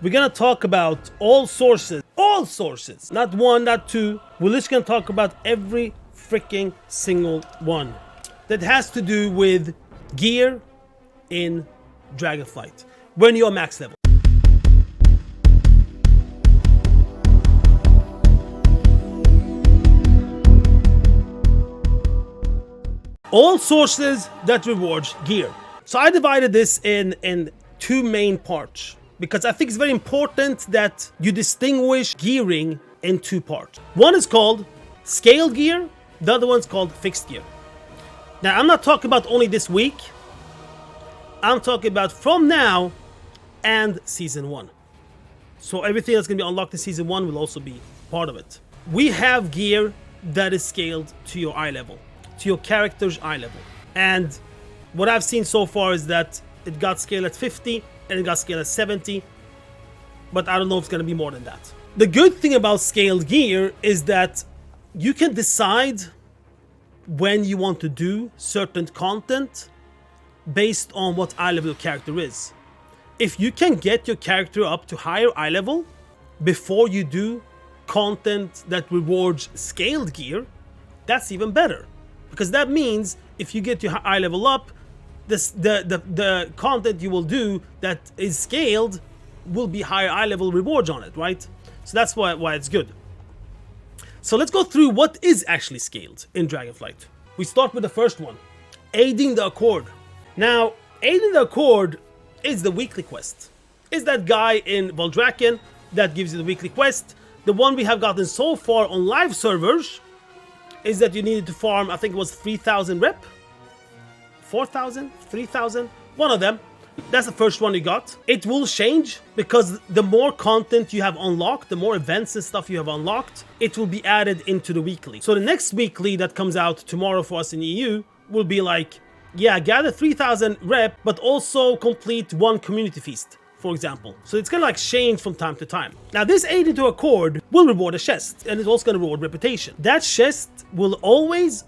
we're gonna talk about all sources, not one, not two. We're just gonna talk about every freaking single one that has to do with gear in Dragonflight when you're max level. All sources that rewards gear. So I divided this in two main parts because I think it's very important that you distinguish gearing in two parts. One is called scaled gear, the other one's called fixed gear. Now I'm not talking about only this week, I'm talking about from now and season 1. So everything that's going to be unlocked in season 1 will also be part of it. We have gear that is scaled to your eye level, to your character's eye level. And what I've seen so far is that it got scaled at 50 and it got scaled at 70, but I don't know if it's going to be more than that. The good thing about scaled gear is that you can decide when you want to do certain content based on what eye level your character is. If you can get your character up to higher eye level before you do content that rewards scaled gear, that's even better. Because that means if you get your eye level up, the content you will do that is scaled will be higher eye level rewards on it, right? So that's why it's good. So let's go through what is actually scaled in Dragonflight. We start with the first one, Aiding the Accord. Now, Aiding the Accord is the weekly quest. It's that guy in Wrathion that gives you the weekly quest. The one we have gotten so far on live servers is that you needed to farm, I think it was 3,000 rep? 4,000? 3,000? One of them. That's the first one you got. It will change because the more content you have unlocked, the more events and stuff you have unlocked, it will be added into the weekly. So the next weekly that comes out tomorrow for us in EU will be like, yeah, gather 3,000 rep, but also complete one community feast, for example. So it's gonna like change from time to time. Now this Aiding to Accord will reward a chest, and it's also gonna reward reputation. That chest will always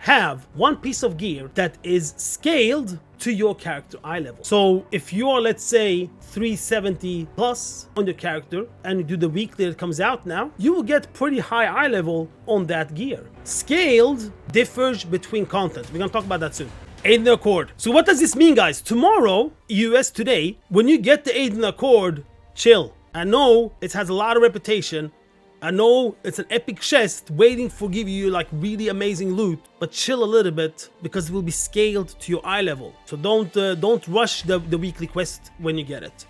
have one piece of gear that is scaled to your character eye level. So if you are, let's say, 370 plus on your character and you do the weekly that comes out now, you will get pretty high eye level on that gear. Scaled differs between content. We're gonna talk about that soon. Aiding the Accord. So what does this mean, guys? Tomorrow, US today, when you get the Aiding the Accord, chill. I know it has a lot of reputation. I know it's an epic chest waiting for give you like really amazing loot, but chill a little bit because it will be scaled to your eye level. So don't rush the weekly quest when you get it.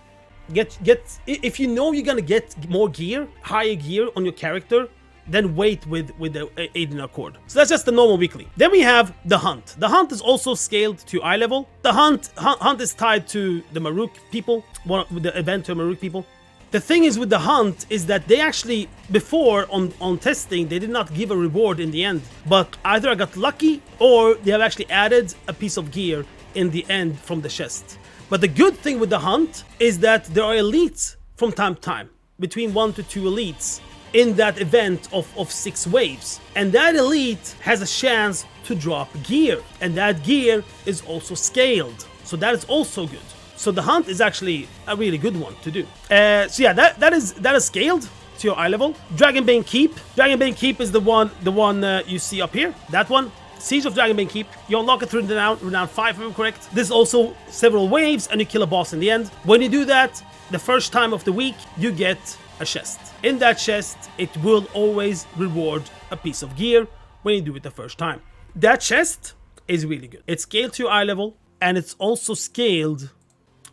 Get if you know you're gonna get more gear, higher gear on your character, then wait with the Aiding Accord. So that's just the normal weekly. Then we have the Hunt. The Hunt is also scaled to eye level. The Hunt is tied to the Maruk people, the event to Maruk people. The thing is with the Hunt is that they actually, before on testing, they did not give a reward in the end. But either I got lucky or they have actually added a piece of gear in the end from the chest. But the good thing with the Hunt is that there are elites from time to time, between 1 to 2 elites in that event of 6 waves. And that elite has a chance to drop gear. And that gear is also scaled. So that is also good. So the Hunt is actually a really good one to do. So yeah, that is scaled to your eye level. Dragonbane Keep. Dragonbane Keep is the one you see up here. That one. Siege of Dragonbane Keep. You unlock it through Renown 5 if I'm correct. This is also several waves and you kill a boss in the end. When you do that, the first time of the week, you get a chest. In that chest, it will always reward a piece of gear when you do it the first time. That chest is really good. It's scaled to your eye level and it's also scaled.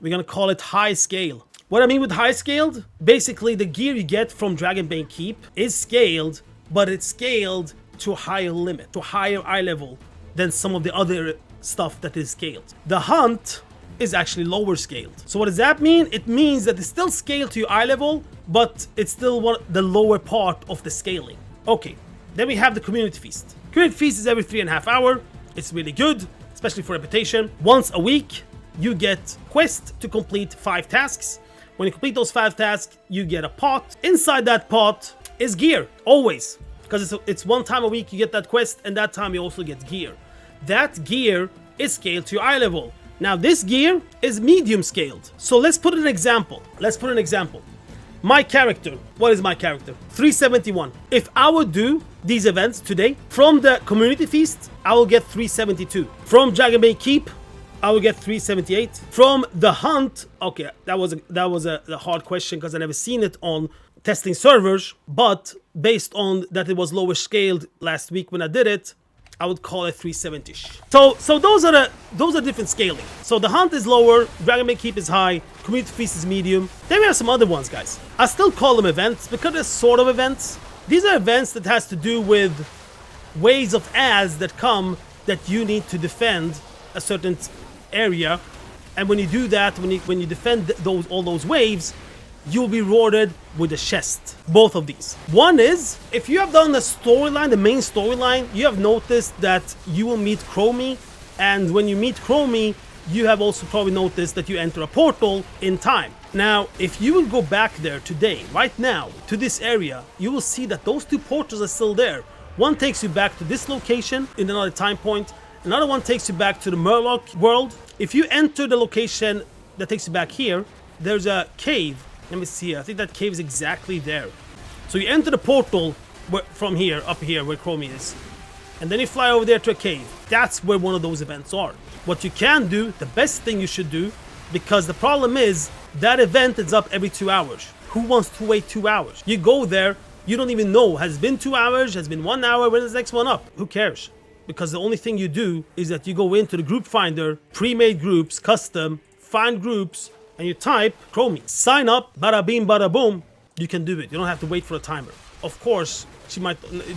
We're gonna call it high scale. What I mean with high scaled, basically the gear you get from Dragonbane Keep is scaled, but it's scaled to a higher limit, to a higher eye level than some of the other stuff that is scaled. The Hunt is actually lower scaled. So what does that mean? It means that it's still scaled to your eye level, but it's still the lower part of the scaling. Okay, then we have the Community Feast. Community Feast is every 3.5 hours. It's really good, especially for reputation. Once a week, you get quest to complete 5 tasks. When you complete those 5 tasks, you get a pot. Inside that pot is gear, always. Because it's one time a week you get that quest, and that time you also get gear. That gear is scaled to your eye level. Now this gear is medium scaled. So let's put an example. My character, what is my character? 371. If I would do these events today, from the community feast, I will get 372. From Dragonbane Keep, I will get 378. From the hunt, okay, that was a hard question because I never seen it on testing servers, but based on that it was lower scaled last week when I did it, I would call it 370-ish. So those are different scaling. So the hunt is lower, Dragonbane Keep is high, community feast is medium. Then we have some other ones, guys. I still call them events because they're sort of events. These are events that has to do with waves of ads that come that you need to defend a certain area, and when you do that, when you defend all those waves, you'll be rewarded with a chest. Both of these. One is, if you have done the storyline, the main storyline, you have noticed that you will meet Chromie, and when you meet Chromie, you have also probably noticed that you enter a portal in time. Now, if you will go back there today, right now, to this area, you will see that those two portals are still there. One takes you back to this location in another time point, another one takes you back to the Murloc world. If you enter the location that takes you back here, there's a cave. Let me see, I think that cave is exactly there. So you enter the portal from here, up here, where Chromie is. And then you fly over there to a cave. That's where one of those events are. What you can do, the best thing you should do, because the problem is, that event is up every 2 hours. Who wants to wait 2 hours? You go there, you don't even know, has it been 2 hours, has it been 1 hour, when is the next one up? Who cares? Because the only thing you do is that you go into the group finder, pre-made groups, custom, find groups, and you type Chromie. Sign up, bada bing, bada boom. You can do it. You don't have to wait for a timer. Of course,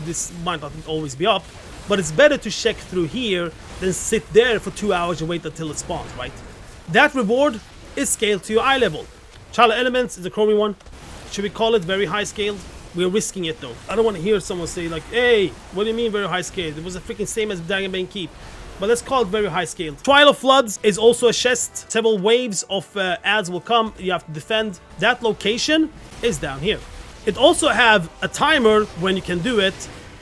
this might not always be up, but it's better to check through here than sit there for 2 hours and wait until it spawns, right? That reward is scaled to your eye level. Untitled Elements is a Chromie one. Should we call it very high scaled? We're risking it though. I don't want to hear someone say like, hey, what do you mean very high scaled? It was the freaking same as Dragonbane Keep. But let's call it very high scale. Trial of Floods is also a chest. Several waves of ads will come. You have to defend. That location is down here. It also have a timer when you can do it.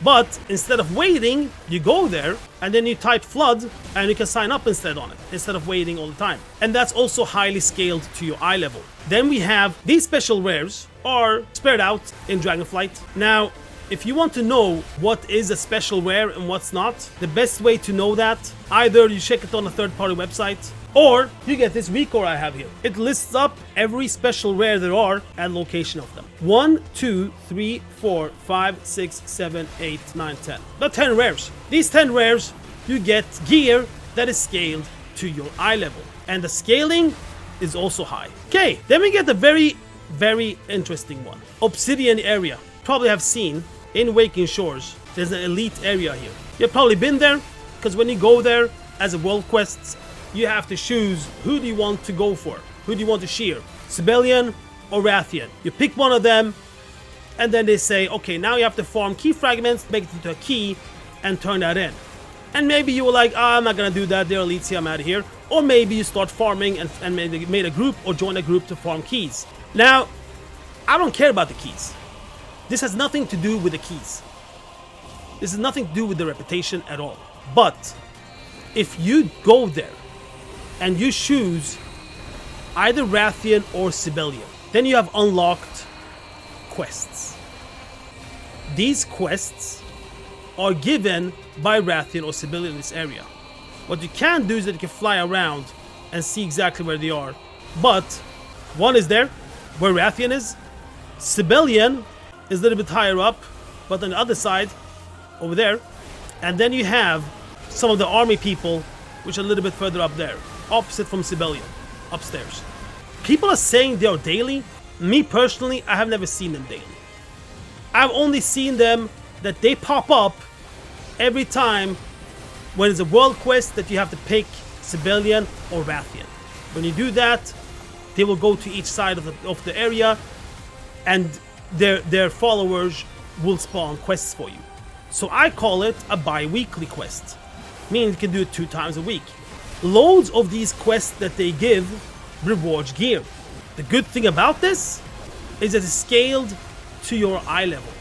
But instead of waiting, you go there and then you type flood and you can sign up instead on it, instead of waiting all the time. And that's also highly scaled to your eye level. Then we have these special rares are spread out in Dragonflight. Now, if you want to know what is a special rare and what's not, the best way to know that, either you check it on a third-party website, or you get this record I have here. It lists up every special rare there are and location of them. 1, 2, 3, 4, 5, 6, 7, 8, 9, 10. About 10 rares. These 10 rares, you get gear that is scaled to your eye level. And the scaling is also high. Okay, then we get the very, very interesting one. Obsidian area. Probably have seen in Waking Shores, there's an elite area here. You've probably been there, because when you go there as a world quest, you have to choose who do you want to go for, who do you want to shear, Sybellian or Wrathion. You pick one of them, and then they say, okay, now you have to farm key fragments, make it into a key, and turn that in. And maybe you were like, I'm not gonna do that, they're elites here, I'm out of here. Or maybe you start farming and made a group or join a group to farm keys. Now, I don't care about the keys. This has nothing to do with the keys. This has nothing to do with the reputation at all. But if you go there and you choose either Wrathion or Sybellian, then you have unlocked quests. These quests are given by Wrathion or Sybellian in this area. What you can do is that you can fly around and see exactly where they are. But one is there, where Wrathion is. Sybellian is a little bit higher up, but on the other side, over there. And then you have some of the army people, which are a little bit further up there, opposite from Sybellian, upstairs. People are saying they are daily. Me personally, I have never seen them daily. I've only seen them that they pop up every time when it's a world quest that you have to pick Sybellian or Wrathion. When you do that, they will go to each side of the area, and their followers will spawn quests for you. So I call it a bi-weekly quest, meaning you can do it 2 times a week. Loads of these quests that they give rewards gear. The good thing about this is that it's scaled to your eye level.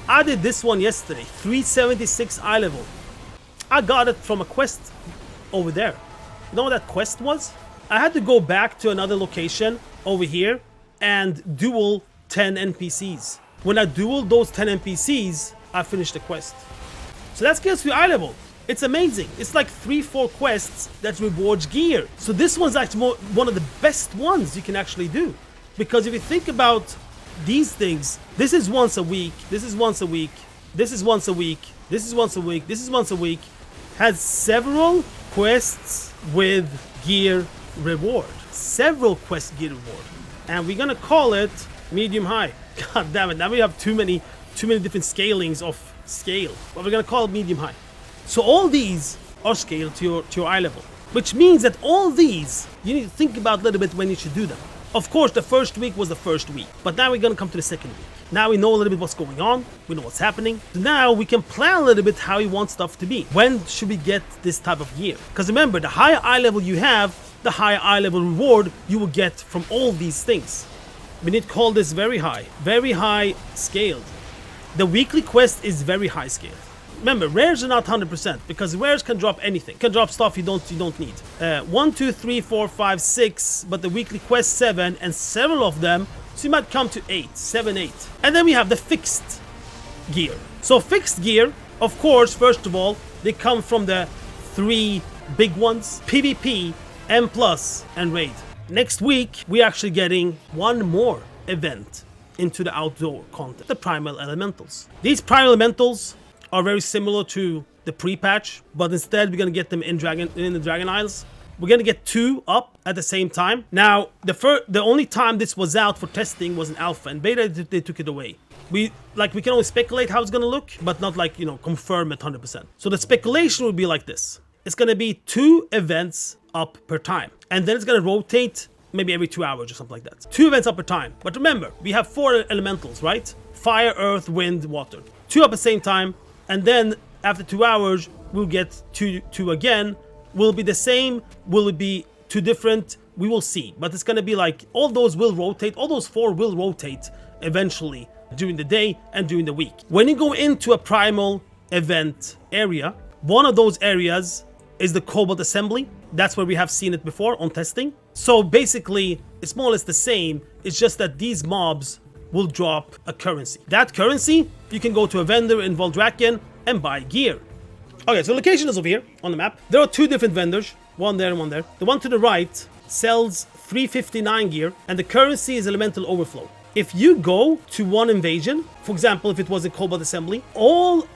I did this one yesterday, 376 eye level. I got it from a quest over there You know what that quest was? I had to go back to another location over here and duel 10 NPCs. When I dueled those 10 NPCs, I finished the quest. So that scales to eye level. It's amazing. It's like 3-4 quests that rewards gear. So this one's actually one of the best ones you can actually do. Because if you think about these things, this is once a week, this is once a week, this is once a week, this is once a week, this is once a week. Has several quests with gear reward. Several quest gear reward. And we're gonna call it medium high. God damn it, now we have too many different scalings of scale. But we're gonna call it medium high. So all these are scaled to your eye level. Which means that all these, you need to think about a little bit when you should do them. Of course, the first week was the first week. But now we're gonna come to the second week. Now we know a little bit what's going on. We know what's happening. So now we can plan a little bit how we want stuff to be. When should we get this type of gear? Because remember, the higher eye level you have, the higher eye level reward you will get from all these things. We need to call this very high scaled. The weekly quest is very high scaled. Remember, rares are not 100% because rares can drop anything. Can drop stuff you don't need. 1, 2, 3, 4, 5, 6, but the weekly quest 7, and several of them, so you might come to 8, 7, 8. And then we have the fixed gear. So fixed gear, of course, first of all, they come from the 3 big ones: PvP, M+, and Raid. Next week, we're actually getting one more event into the outdoor content, the Primal Elementals. These Primal Elementals are very similar to the pre-patch, but instead we're gonna get them in the Dragon Isles. We're gonna get 2 up at the same time. Now, the only time this was out for testing was in alpha, and beta they took it away. We can only speculate how it's gonna look, but not like, you know, confirm it 100%. So the speculation would be like this: it's gonna be 2 events up per time, and then it's gonna rotate maybe every 2 hours or something like that. 2 events up per time. But remember, we have 4 elementals, right? Fire, earth, wind, water. 2 up at the same time. And then after 2 hours, we'll get two again. Will it be the same? Will it be 2 different? We will see. But it's gonna be like all those will rotate. All those 4 will rotate eventually during the day and during the week. When you go into a primal event area, one of those areas is the Cobalt Assembly. That's where we have seen it before on testing. So basically, it's more or less the same. It's just that these mobs will drop a currency. That currency, you can go to a vendor in Wrathion and buy gear. Okay, so location is over here on the map. There are 2 different vendors, one there and one there. The one to the right sells 359 gear, and the currency is elemental overflow. If you go to one invasion, for example, if it was a Cobalt Assembly, all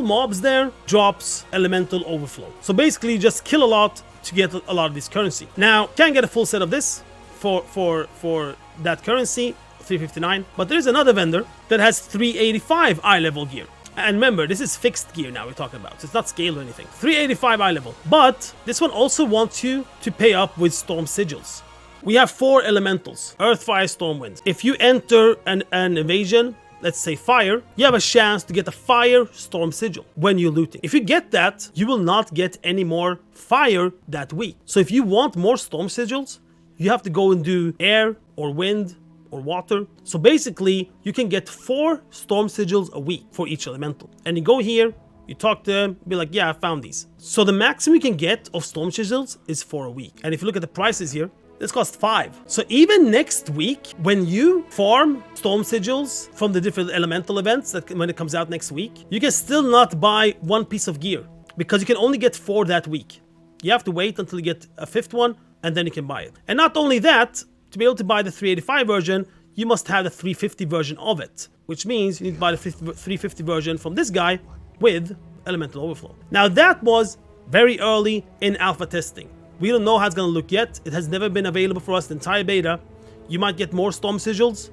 mobs there drops elemental overflow. So basically, you just kill a lot to get a lot of this currency. Now, can't get a full set of this for that currency. 359, but there's another vendor that has 385 eye level gear. And remember, this is fixed gear now we're talking about, so it's not scaled or anything. 385 eye level, but this one also wants you to pay up with storm sigils. We have 4 elementals: earth, fire, storm, wind. If you enter an invasion, let's say fire, you have a chance to get a fire storm sigil when you're looting. If you get that, you will not get any more fire that week. So if you want more storm sigils, you have to go and do air or wind or water. So basically, you can get 4 storm sigils a week for each elemental. And you go here, you talk to them, be like, yeah, I found these. So the maximum you can get of storm sigils is 4 a week. And if you look at the prices here, this costs 5. So even next week, when you farm storm sigils from the different elemental events that when it comes out next week, you can still not buy 1 piece of gear because you can only get 4 that week. You have to wait until you get a 5th one, and then you can buy it. And not only that, to be able to buy the 385 version, you must have the 350 version of it, which means you need to buy the 350 version from this guy with elemental overflow. Now that was very early in alpha testing. We don't know how it's gonna look yet. It has never been available for us the entire beta. You might get more storm sigils,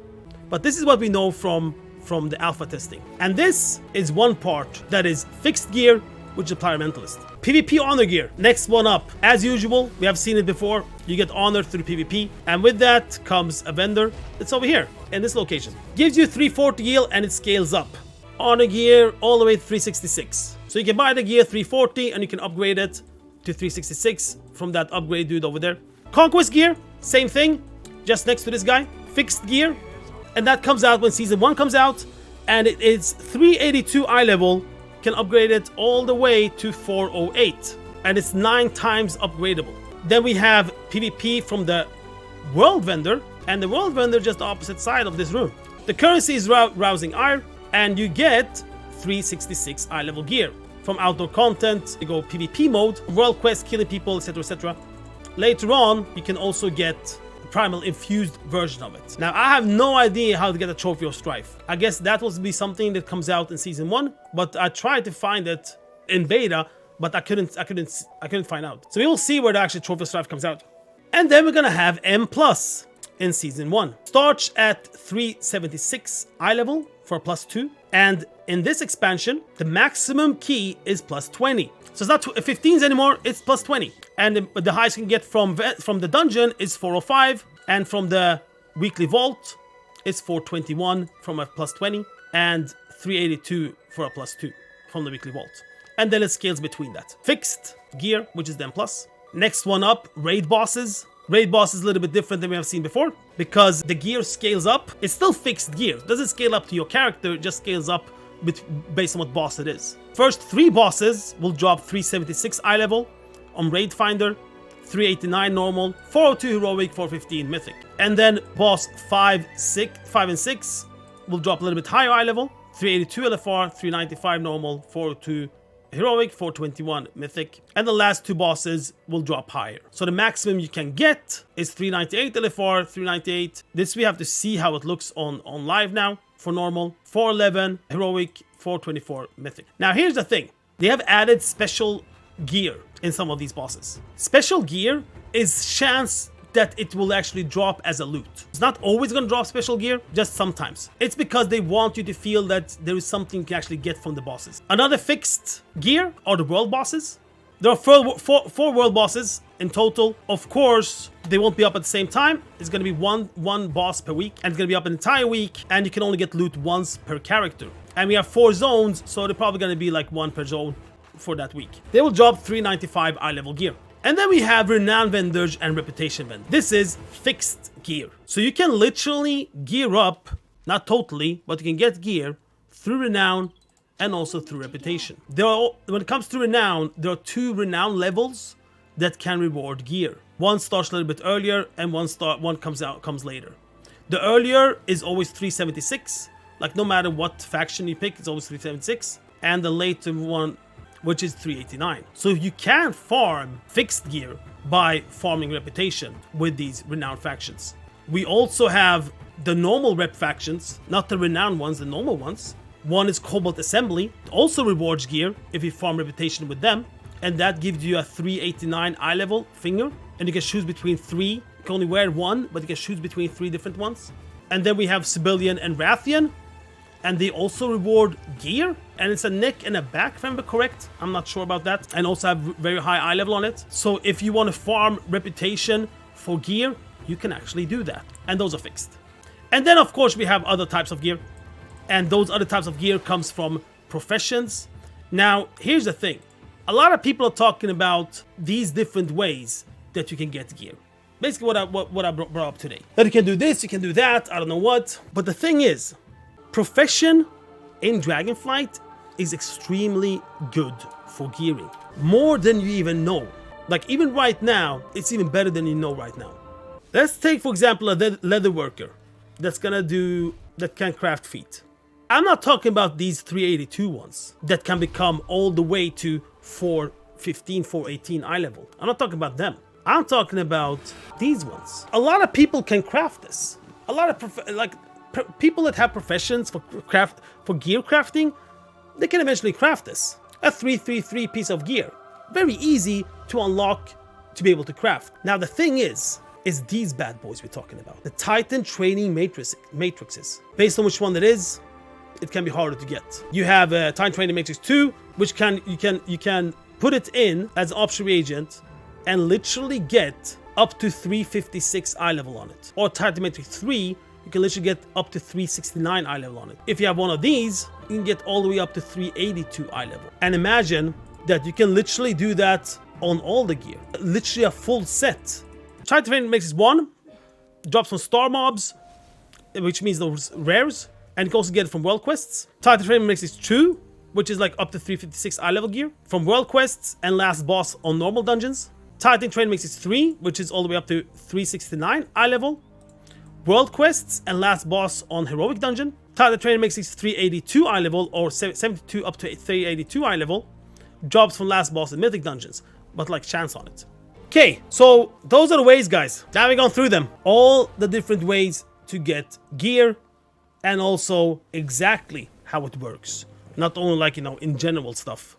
but this is what we know from the alpha testing. And this is one part that is fixed gear, which is Pyromentalist. PvP honor gear, next one up. As usual, we have seen it before. You get honor through PvP, and with that comes a vendor. It's over here in this location. Gives you 340 gil and it scales up. Honor gear all the way to 366. So you can buy the gear 340 and you can upgrade it to 366 from that upgrade dude over there. Conquest Gear, same thing, just next to this guy. Fixed gear, and that comes out when season 1 comes out, and it is 382 eye level. Can upgrade it all the way to 408. and it's 9 times upgradable. Then we have PvP from the World Vendor, and the World Vendor just opposite side of this room. The currency is Rousing Ire, and you get 366 eye level gear. From outdoor content, you go PvP mode, world quest, killing people, etc, etc. Later on, you can also get the Primal infused version of it. Now, I have no idea how to get a Trophy of Strife. I guess that will be something that comes out in Season 1, but I tried to find it in beta, but I couldn't find out. So we will see where the actual Trophy of Strife comes out. And then we're gonna have M+ in Season 1. Starts at 376 eye level for +2, and in this expansion, the maximum key is +20. So it's not 15s anymore, it's +20. And the highest you can get from the dungeon is 405, and from the weekly vault, it's 421 from a +20, and 382 for a +2 from the weekly vault. And then it scales between that. Fixed gear, which is then plus. Next one up, raid bosses. Raid boss is a little bit different than we have seen before, because the gear scales up. It's still fixed gear. It doesn't scale up to your character, it just scales up based on what boss it is. First 3 bosses will drop 376 eye level on Raid Finder, 389 normal, 402 heroic, 415 mythic. And then boss 5 and 6 will drop a little bit higher eye level, 382 LFR, 395 normal, 402 heroic, 421 mythic, and the last 2 bosses will drop higher. So the maximum you can get is 398 LFR, 398. This we have to see how it looks on live now for normal, 411 heroic, 424 mythic. Now here's the thing, they have added special gear in some of these bosses. Special gear is chance that it will actually drop as a loot. It's not always going to drop special gear, just sometimes. It's because they want you to feel that there is something you can actually get from the bosses. Another fixed gear are the world bosses. There are four world bosses in total. Of course, they won't be up at the same time. It's going to be one boss per week, and it's going to be up an entire week, and you can only get loot once per character. And we have 4 zones, so they're probably going to be like 1 per zone for that week. They will drop 395 eye level gear. And then we have Renown vendors and Reputation vendors. This is fixed gear. So you can literally gear up, not totally, but you can get gear through Renown and also through Reputation. When it comes to Renown, there are 2 Renown levels that can reward gear. One starts a little bit earlier, and one comes later. The earlier is always 376. Like no matter what faction you pick, it's always 376. And the later one, which is 389. So you can farm fixed gear by farming Reputation with these Renowned factions. We also have the normal rep factions, not the Renowned ones, the normal ones. One is Cobalt Assembly, also rewards gear if you farm Reputation with them, and that gives you a 389 eye level finger, and you can choose between 3. You can only wear 1, but you can choose between 3 different ones. And then we have Sybellian and Wrathion, and they also reward gear, and it's a neck and a back, if I'm correct. I'm not sure about that. And also have very high eye level on it. So if you want to farm Reputation for gear, you can actually do that. And those are fixed. And then of course we have other types of gear. And those other types of gear comes from professions. Now, here's the thing. A lot of people are talking about these different ways that you can get gear. Basically what I brought up today. That you can do this, you can do that, I don't know what. But the thing is, profession in Dragonflight is extremely good for gearing. More than you even know. Like even right now, it's even better than you know right now. Let's take for example a leather worker that can craft feet. I'm not talking about these 382 ones that can become all the way to 415, 418 eye level. I'm not talking about them. I'm talking about these ones. A lot of people can craft this. A lot of people that have professions for gear crafting, they can eventually craft this. A 333 piece of gear. Very easy to unlock to be able to craft. Now the thing is these bad boys we're talking about. The Titan training matrices. Based on which one it is, it can be harder to get. You have a Titan training matrix 2, which you can put it in as an option reagent and literally get up to 356 eye level on it. Or Titan matrix 3, you can literally get up to 369 eye level on it. If you have one of these, you can get all the way up to 382 eye level. And imagine that you can literally do that on all the gear. Literally a full set. Titan training matrix 1 drops from star mobs, which means those rares, and you can also get it from world quests. Titan training matrix 2 which is like up to 356 eye level gear from world quests and last boss on normal dungeons. Titan Train makes it 3, which is all the way up to 369 eye level. World quests and last boss on heroic dungeon. Titan Train makes it 382 eye level or 72 up to 382 eye level. Jobs from last boss in mythic dungeons, but like chance on it. Okay, so those are the ways, guys. Now we've gone through them. All the different ways to get gear and also exactly how it works. Not only like, you know, in general stuff.